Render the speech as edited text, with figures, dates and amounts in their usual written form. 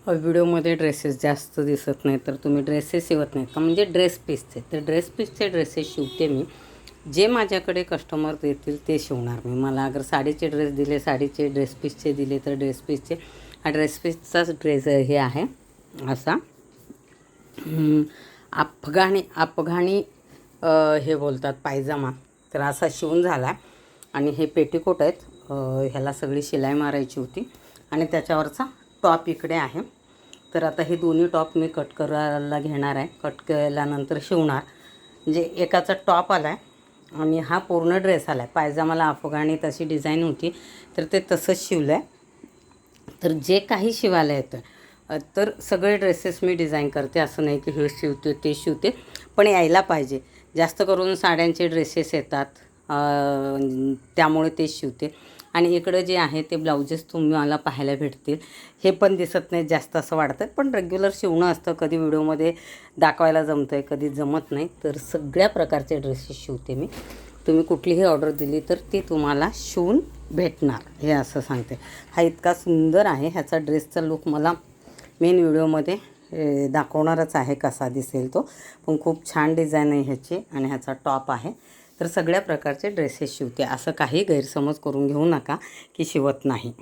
व्हिडिओमध्ये ड्रेसेस जास्त दिसत नाही तर तुम्ही ड्रेसेस शिवत नाहीत का, म्हणजे ड्रेस पीसचे. तर ड्रेस पीसचे ड्रेसेस शिवते मी. जे माझ्याकडे कस्टमर देतील ते शिवणार मी. मला अगर साडीचे ड्रेस दिले, साडीचे ड्रेस पीसचे दिले तर ड्रेस पीसचे. हा ड्रेस पीसचाच ड्रेस हे आहे असा अफगाणी हे बोलतात पायजामा. तर असा शिवून झाला आणि हे पेटीकोट आहेत. ह्याला सगळी शिलाई मारायची होती आणि त्याच्यावरचा टॉप इकडे आहे. तर आता हे दोन्ही टॉप मी कट करायला घेणार आहे. कट केल्यानंतर शिवणार. म्हणजे एकाचा टॉप आला आहे आणि हा पूर्ण ड्रेस आला आहे. पायजामाला अफगाणी तशी डिझाईन होती तर ते तसंच शिवलं आहे. तर जे काही शिवायला येतं तर सगळे ड्रेसेस मी डिझाईन करते. असं नाही की हे शिवते ते शिवते, पण यायला पाहिजे. जास्त करून साड्यांचे ड्रेसेस येतात त्यामुळे ते शिवते. आणि इकडं जे आहे ते ब्लाउजेस तुम्हाला पाहायला भेटतील. हे पण दिसत नाही जास्त असं वाटतं, पण रेग्युलर शिवणं असतं. कधी व्हिडिओमध्ये दाखवायला जमतं आहे, कधी जमत नाही. तर सगळ्या प्रकारचे ड्रेसेस शिवते मी. तुम्ही कुठलीही ऑर्डर दिली तर ती तुम्हाला शिवून भेटणार, हे असं सांगते. हा इतका सुंदर आहे. ह्याचा ड्रेसचा लुक मला मेन व्हिडिओमध्ये दाखवणारच आहे कसा दिसेल तो. पण खूप छान डिझाईन आहे ह्याची आणि ह्याचा टॉप आहे. तर सगळ्या प्रकारचे ड्रेसेस शिवते. असं काही गैरसमज करून घेऊ नका की शिवत नाही.